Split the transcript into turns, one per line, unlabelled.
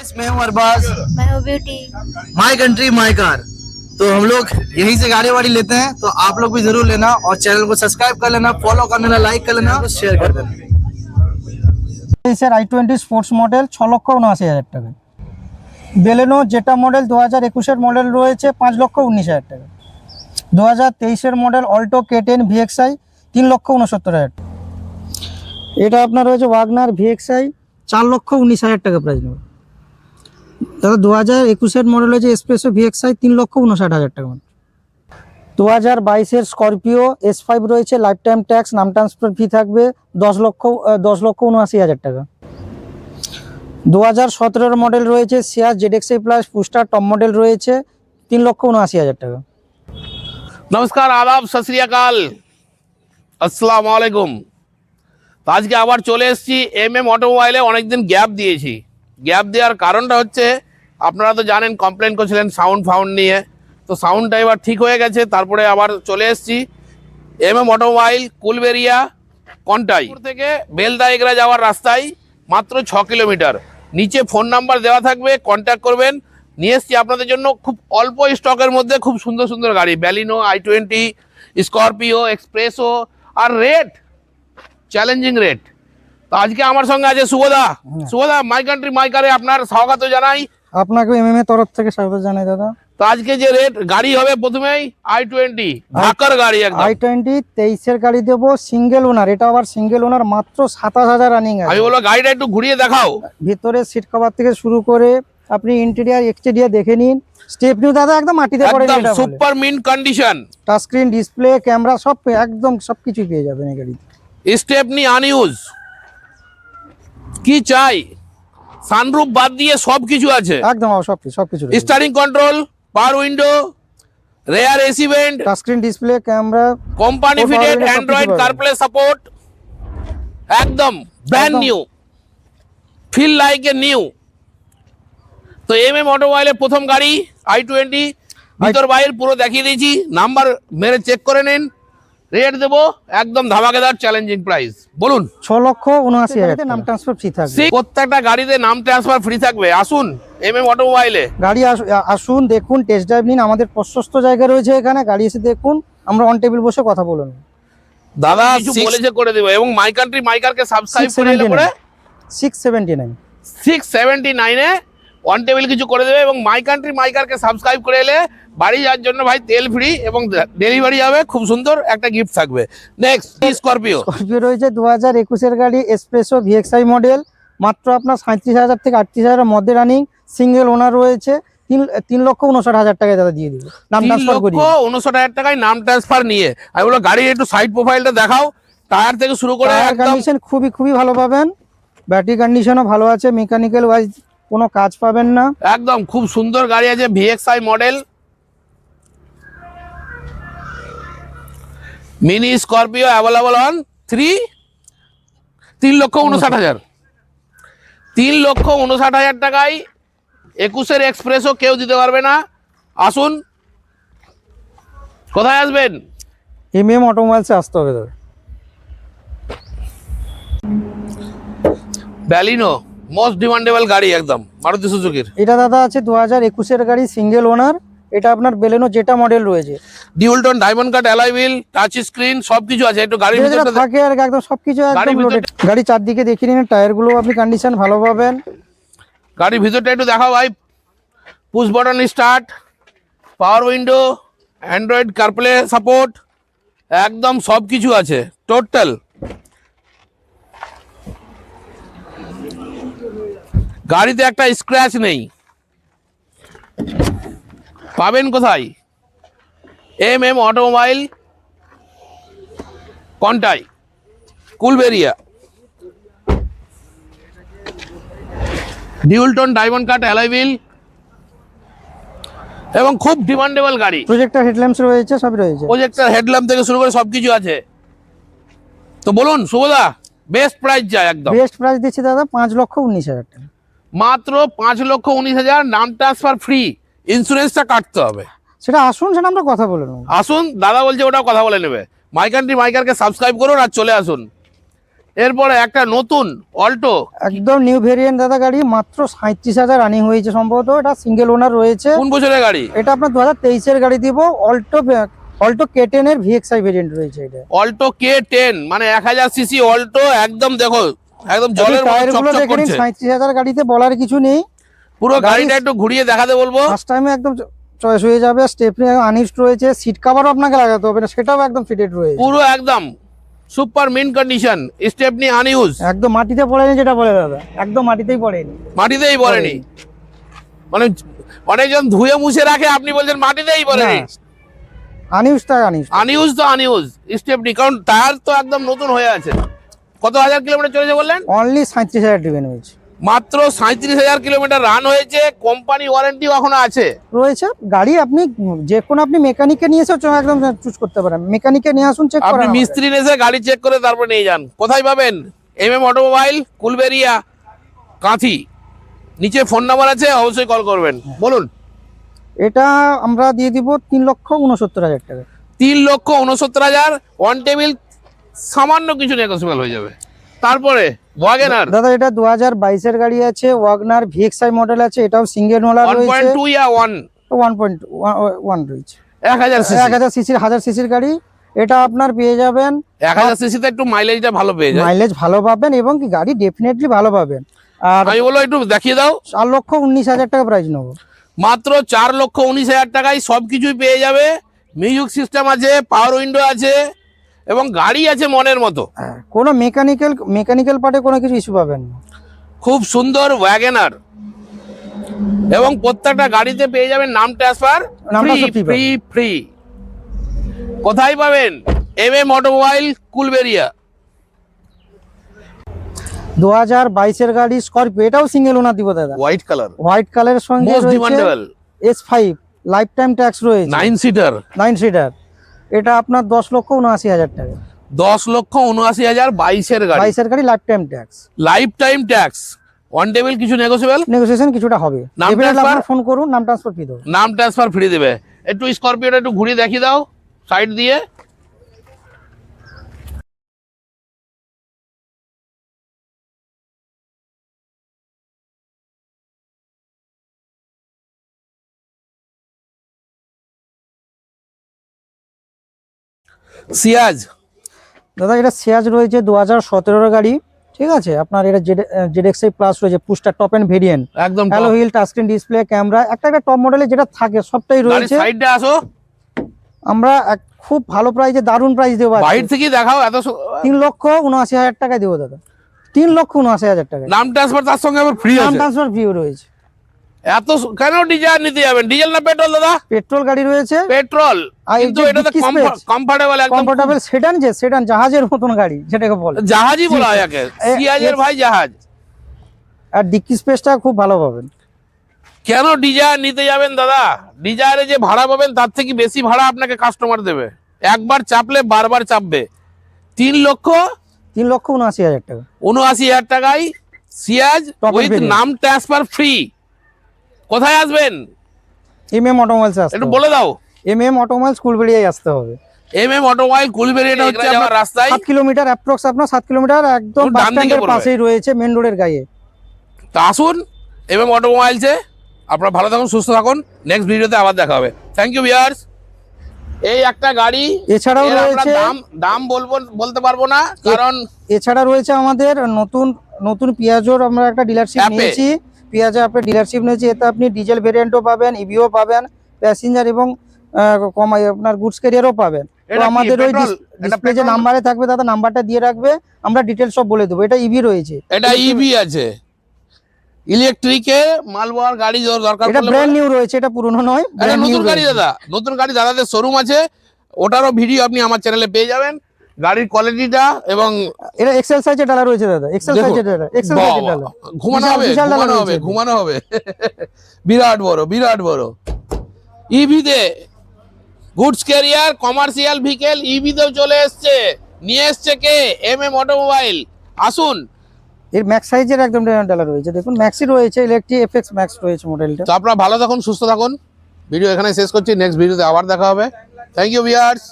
मैं हूं अरबाज।
मैं हूँ beauty.
My country my car. तो हम लोग यहीं से गाड़ी वाड़ी लेते हैं, तो आप लोग भी जरूर लेना और चैनल को सब्सक्राइब कर लेना, फॉलो कर लेना, लाइक कर लेना, शेयर कर देना।
স্যার i20 স্পোর্টস মডেল 6,79,000 টাকা। বেলেনো যেটা মডেল 2021-এর মডেল রয়েছে 5,19,000 টাকা। 2023-এর মডেল অল্টো K10 VXI 3,69,000 টাকা। এটা আপনার রয়েছে ওয়াগনার VXI 4,19,000 টাকা প্রাইস নেবে। দাদা 2021-এর মডেল হয়েছে এসপ্রেসো VXI 3,59,000 টাকা। 2022-এর স্করপিও S5 রয়েছে, লাইফ টাইম ট্যাক্স, নাম ট্রান্সফার ফি থাকবে 10,79,000 টাকা। 2017-এর মডেল রয়েছে সিয়াজ ZXi প্লাস পুস্টার টপ মডেল রয়েছে 3,79,000 টাকা।
নমস্কার, আদাব, সত শ্রী আকাল, আসসালামু আলাইকুম। তো আজকে আবার চলে এসেছি MM অটোমোবাইলে। অনেকদিন গ্যাপ দিয়েছি। গ্যাপ দেওয়ার কারণটা হচ্ছে আপনারা তো জানেন কমপ্লেন করছিলেন সাউন্ড নিয়ে, তো সাউন্ডটা এবার ঠিক হয়ে গেছে। তারপরে আবার চলে এসেছি MM অটোমোবাইল, কুলবেরিয়া, কন্টাই থেকে বেলদা এগরা যাওয়ার রাস্তায়, মাত্র 6 কিলোমিটার। নিচে ফোন নাম্বার দেওয়া থাকবে, কন্ট্যাক্ট করবেন। নিয়ে এসছি আপনাদের জন্য খুব অল্প স্টকের মধ্যে খুব সুন্দর সুন্দর গাড়ি, ব্যালিনো, i20, স্করপিও, এক্সপ্রেসো, আর রেট চ্যালেঞ্জিং রেট। তো আজকে আমার সঙ্গে আছে শুভদা। শুভদা, মাই কান্ট্রি মাই কারে আপনার স্বাগত জানাই।
আপনাকে MM এর তরফ থেকে স্বাগত জানাই দাদা।
তো আজকে যে রেট গাড়ি হবে, প্রথমেই i20 ঢাকার গাড়ি, একদম
i20 23-এর গাড়ি দেবো, সিঙ্গেল ওনার। এটা আবার সিঙ্গেল ওনার, মাত্র 27,000 রানিং আছে।
আমি বলবো গাড়িটা একটু ঘুরিয়ে দেখাও।
ভিতরে সিট কভার থেকে শুরু করে আপনি ইন্টেরিয়ার এক্সটেরিয়ার দেখে নিন। স্টেপনি দাদা একদম মাটিতে পড়ে
একদম
এটা
super mint condition,
touch screen, display, camera সব একদম সবকিছু পেয়ে যাবেন এই গাড়িতে।
স্টেপনি আনইউজ, কি চাই, সানরুফ বাদ দিয়ে সব কিছু আছে,
একদম সবকিছু
steering control, power window, rear AC vent,
touch screen, display, camera,
company fitted Android CarPlay support, একদম brand new, feel like a new. তো MM অটোমোবাইলের প্রথম গাড়ি i20, ভিতর বাইরে পুরো দেখিয়ে দিয়েছি। নাম্বার মেরে চেক করে নিন। রেট দেবো একদম ধামাকেদার, চ্যালেঞ্জিং প্রাইস। বলুন।
6,79,000 নাম ট্রান্সফার ফ্রি থাকবে।
প্রত্যেকটা গাড়িতে নাম ট্রান্সফার ফ্রি থাকবে। আসুন MM অটোমোবাইলে,
গাড়ি আসুন, দেখুন, টেস্ট ড্রাইভ নিন। আমাদের প্রশস্ত জায়গা রয়েছে এখানে, গাড়ি এসে দেখুন, আমরা অন টেবিল বসে কথা বলুন।
দাদা কিছু বলেছে করে দেবো। এবং মাই কান্ট্রি মাই কারকে সাবস্ক্রাইব করে এলে পরে
679
679 এ অন টেবিল কিছু করে দেবে। এবং মাই কান্ট্রি মাই কারকে সাবস্ক্রাইব করে এলে বাড়ি যাওয়ার জন্য ভাই তেল ফ্রি এবং ডেলিভারি হবে, খুব সুন্দর একটা গিফট থাকবে। নেক্সট স্করপিও
রয়েছে 2021-এর গাড়ি এসপ্রেসো VXI মডেল, মাত্র আপনার 37,000 থেকে 38,000-এর মধ্যে রানিং, সিঙ্গেল ওনার রয়েছে। 3,59,000 টাকায় দাদা দিয়ে দিবে নাম ট্রান্সফার করি।
3,59,000 টাকায় নাম ট্রান্সফার নিয়ে। আমি বলো গাড়ির একটু সাইড প্রোফাইলটা দেখাও, টায়ার থেকে শুরু করে একদম
কন্ডিশন খুবই ভালো পাবেন। ব্যাটারি কন্ডিশনও ভালো আছে, মেকানিক্যাল ওয়াইজ কোনো কাজ পাবেন না।
একদম খুব সুন্দর গাড়ি আছে, VXI model, mini Scorpio available on 3,59,000। 3,59,000 টাকায় 21-এর এক্সপ্রেসও কেউ দিতে পারবে না। আসুন, কোথায় আসবেন?
MM অটোমোবাইলসে আসতে হবে দাদা।
ব্যালিনো মোস্ট ডিমান্ডেবল গাড়ি, একদম মারুতি সুজুকির।
এটা দাদা আছে 2021-এর গাড়ি, সিঙ্গেল ওনার। এটা আপনার বেলেনো যেটা মডেল রয়েছে,
dual tone diamond cut alloy wheel, touch screen, সবকিছু আছে। একটু গাড়ির ভিতরে
থাকে আর একদম সবকিছু একদম লোডেড। গাড়ি চারদিকে দেখিয়ে নিন, টায়ারগুলো আপনি কন্ডিশন ভালো পাবেন।
গাড়ির ভিতরটা একটু দেখাও ভাই। পুশ বাটন স্টার্ট, পাওয়ার উইন্ডো, অ্যান্ড্রয়েড কারপ্লে সাপোর্ট, একদম সব কিছু আছে টোটাল। গাড়িতে একটা স্ক্র্যাচ নেই। পাবেন কোথায়? MM automobile, Contai, Kulberia. Dual tone diamond cut alloy wheel এবং খুব ডিমান্ডেবল গাড়ি।
প্রজেক্টর হেডল্যাম্পস রয়েছে, সব রয়েছে।
প্রজেক্টর হেডল্যাম্প থেকে শুরু করে সবকিছু আছে। তো বলুন শুভদা, বেস্ট প্রাইস যায় একদম।
বেস্ট প্রাইস দিচ্ছি দাদা 5,19,000 টাকা।
মাত্র 5,19,000, নাম ট্রান্সফার ফ্রি, ইন্স্যুরেন্সটা কাটতে হবে।
সেটা আসুন, সেটা আমরা কথা বলে নেব।
আসুন, দাদা বলছে ওটাও কথা বলে নেবে। মাই কান্ট্রি মাই কারকে সাবস্ক্রাইব করুন আর চলে আসুন। এরপরে একটা নতুন অল্টো,
একদম নিউ ভেরিয়েন্ট দাদা গাড়ি, মাত্র 37,000 রানিং হয়েছে সম্ভবত। এটা সিঙ্গেল ওনার রয়েছে।
কোন বছরের গাড়ি?
এটা আপনার 2023-এর গাড়ি দিব। অল্টো K10 এর VXI ভেরিয়েন্ট রয়েছে এটা।
অল্টো K10 মানে 1000 সিসি অল্টো, একদম দেখো একদম জলের মতো
টায়ারগুলো
চকচক
দেখেন,
করছে।
37,000 গাড়িতে বলার কিছু নেই।
পুরো গাড়িটা একটু ঘুরিয়ে দেখাতে বলবো।
ফার্স্ট টাইমে একদম চয়েস হয়ে যাবে। স্টেপনি আনইউজড রয়েছে, সিট কভারও আপনাকে লাগাতে হবে না, সেটাও একদম ফিটেড রয়েছে।
পুরো একদম সুপার মিন্ট কন্ডিশন, স্টেপনি আনইউজ,
একদম মাটিতে পড়েনি যেটা বলে দাদা, একদম মাটিতেই পড়েনি।
মাটিতেই পড়েনি। মানে অনেকজন ধুয়ে মুছে রাখে, আপনি বলছেন মাটিতেই পড়েনি।
আনইউজটা আনইউজ।
আনইউজ তো আনইউজ স্টেপনি, কারণ টায়ার তো একদম নতুন হয়ে আছে। কত হাজার কিলোমিটার চলেছে বললেন?
অনলি 37,000 ড্রিভেন হয়েছে।
মাত্র 37,000 কিলোমিটার রান হয়েছে। কোম্পানি ওয়ারেন্টিও এখনো আছে
রয়েছে গাড়ি। আপনি যে কোনো আপনি মেকানিকে নিয়ে এসে একদম চুজ করতে পারেন। মেকানিকে নিয়ে আসুন, চেক
আপনি
করেন।
মিস্ত্রি এসে গাড়ি চেক করে তারপর নিয়ে যান। কোথায় পাবেন? MM automobile, Kulberia, Kanthi. নিচে ফোন নাম্বার আছে, অবশ্যই কল করবেন। বলুন।
এটা আমরা দিয়ে দিব 3,69,000 টাকা।
3,69,000 ওয়ান টেবিল, সামান্য কিছু নেগোসিয়েবল হয়ে যাবে। তারপরে ওয়াগনার
দাদা এটা 2022-এর গাড়ি আছে, ওয়াগনার VXI মডেল আছে। এটাও সিঙ্গেল ওনার রয়েছে।
1.2 ইয়া
1.1 রয়েছে।
1000 সিসি।
1000 সিসির 1000 সিসির গাড়ি। এটা আপনার পেয়ে যাবেন
1000 সিসিতে একটু মাইলেজটা ভালো পেয়ে যায়।
মাইলেজ ভালো পাবেন এবং কি গাড়ি ডেফিনেটলি ভালো পাবেন। আর
আমি বলো একটু দেখিয়ে দাও।
4,19,000 টাকা প্রাইস নেবো।
মাত্র 4,19,000 টাকায় সবকিছুই পেয়ে যাবে। মিউজিক সিস্টেম আছে, পাওয়ার উইন্ডো আছে এবং গাড়ি আছে মনের মতো।
কোনো মেকানিক্যাল পার্টে কোনো কিছু ইস্যু পাবেন না।
খুব সুন্দর ওয়াগনার এবং প্রত্যেকটা গাড়িতে পেয়ে যাবেন নাম ট্রান্সফার ফ্রি ফ্রি। কোথায় পাবেন? MM automobile, Kulberia.
2022-এর গাড়ি স্করপিও, এটাও সিঙ্গেল ওনার দিব দাদা।
হোয়াইট কালার,
হোয়াইট কালারের সঙ্গে
মোস্ট
রয়েছে
demandable
S5 life time tax রয়েছে।
9 সিটার।
9 সিটার। এটা আপনার 10,79,000 টাকা।
10,79,000 22-এর গাড়ি।
22-এর গাড়ি life time tax.
Life time tax, one table, কিছু নেগোসিয়েবল।
নেগোসিয়েশন কিছুটা হবে।
নাম
এবারে
ট্রান্সফার?
আপনারা ফোন করুন, নাম ট্রান্সফার ফ্রি দেবো।
নাম ট্রান্সফার ফ্রি দেবে। একটু স্করপিওটা একটু ঘুরিয়ে দেখিয়ে দাও সাইড দিয়ে। সিয়াজ
দাদা এটা সিয়াজ রয়েছে 2017-এর গাড়ি। ঠিক আছে, আপনার এটা ZXi প্লাস রয়েছে, পুস্টার টপ এন্ড ভেরিয়েন্ট,
একদম
hello wheel, touch screen display, camera, একটা টপ মডেলে যেটা থাকে সবটাই রয়েছে।
সাইডে আসো।
আমরা খুব ভালো প্রাইসে দারুণ প্রাইস দেবো।
বাইরে থেকে দেখাও। এত
3,79,000 টাকায় দেবো দাদা। 3,79,000 টাকা।
নাম ট্রান্সফার তার সঙ্গে আবার ফ্রি
নাম
আছে।
ট্রান্সফার ফ্রি রয়েছে।
এত কেন ডিজায়ার নিতে যাবেন? ডিজেল না পেট্রোল দাদা?
পেট্রোল গাড়ি রয়েছে।
পেট্রোল,
আর এই
কিন্তু
যে
এটাতে
dicky space,
কমফোর্টেবল, একদম
কমফোর্টেবল সেডান, যে সেডান জাহাজের মতন গাড়ি যেটাকে বলে,
জাহাজই বলা হয় একে। সিয়াজের ভাই জাহাজ।
আর ডিক্কি স্পেসটা খুব ভালো পাবেন।
কেন ডিজায়ার নিতে যাবেন দাদা? ডিজায়ারে যে ভাড়া পাবেন তার থেকে বেশি ভাড়া আপনাকে কাস্টমার দেবে। একবার চাপলে বারবার চাপবে।
3,79,000 টাকা।
3,79,000 টাকায় সিয়াজ
Top
উইথ
variant।
নাম ট্রান্সফার ফ্রি। কোথায় আসবেন
MM অটোমোবাইলস আসতে
একটু
হবে।
বলে দাও।
MM অটোমোবাইলস কুলবেড়িয়ায় আসতে হবে।
MM অটোমোবাইল, কুলবেরিয়াটা হচ্ছে যাওয়ার রাস্তায়।
7 কিলোমিটার অ্যাপ্রক্স, আপনার 7 কিলোমিটার একদম
ওর
বাস
ডান দিকে
স্ট্যান্ডের
পড়বে।
পাশেই রয়েছে, মেন রোডের গায়ে।
তা আসুন MM অটোমোবাইলসে। আপনারা ভালো থাকুন, সুস্থ থাকুন। নেক্সট ভিডিওতে আবার দেখা হবে। Thank you viewers. এই একটা গাড়ি,
এছাড়াও
এর আমরা
রয়েছে
দাম বলতে পারবো না, কারণ
এছাড়া রয়েছে আমাদের নতুন পিয়াজোর আমরা একটা ডিলারশিপ
অ্যাপে।
নিয়েছি। পিয়াজো অ্যাপে ডিলারশিপ নিয়েছি। এতে আপনি ডিজেল ভেরিয়েন্টও পাবেন, ইভিও পাবেন, প্যাসেঞ্জার এবং আপনার গুডস ক্যারিয়ারও পাবেন। তো
এটা কি
আমাদের ওই
পেট্রোল? এটা
ডিসপ্লে যে
পেট্রোল?
নাম্বারে থাকবে দাদা, নাম্বারটা দিয়ে রাখবে, আমরা ডিটেলস সব বলে দেবো। এটা ইভি রয়েছে।
এটা ইভি আছে, ইলেকট্রিকে মালবোয়ার গাড়ি দরকার
এটা
পড়লে
ব্র্যান্ড নিউ রয়েছে, এটা পুরনো নয়,
এটা
ব্র্যান্ড নিউ
নতুন গাড়ি দাদা। নতুন গাড়ি দাদাদের শোরুম আছে, ওটারও ভিডিও আপনি আমার চ্যানেলে পেয়ে যাবেন। গাড়ির কোয়ালিটিটা এবং
এটা এক্সেল সাইজের ডালা রয়েছে দাদা, এক্সেল
দেখুন,
সাইজের ডালা, এক্সেল
বাহ,
সাইজের
বাহ,
ডালা।
ঘুমানো
বিশাল
হবে,
বিশাল ডালা
ঘুমানো হবে,
রয়েছে।
ঘুমানো হবে। বিরাট বড়, বিরাট বড়। ইভিতে গুডস ক্যারিয়ার, কমার্শিয়াল ভেহিকেল ইভিতেও চলে এসছে। নিয়ে এসছে কে? MM automobile. আসুন।
এর ম্যাক্স সাইজের একদম ডালা রয়েছে, দেখুন ম্যাক্সি রয়েছে, ইলেকট্রিক FX ম্যাক্স রয়েছে মডেলটা।
তো আপনারা ভালো থাকুন, সুস্থ থাকুন। ভিডিও এখানে শেষ করছি। নেক্সট ভিডিওতে আবার দেখা হবে। Thank you viewers.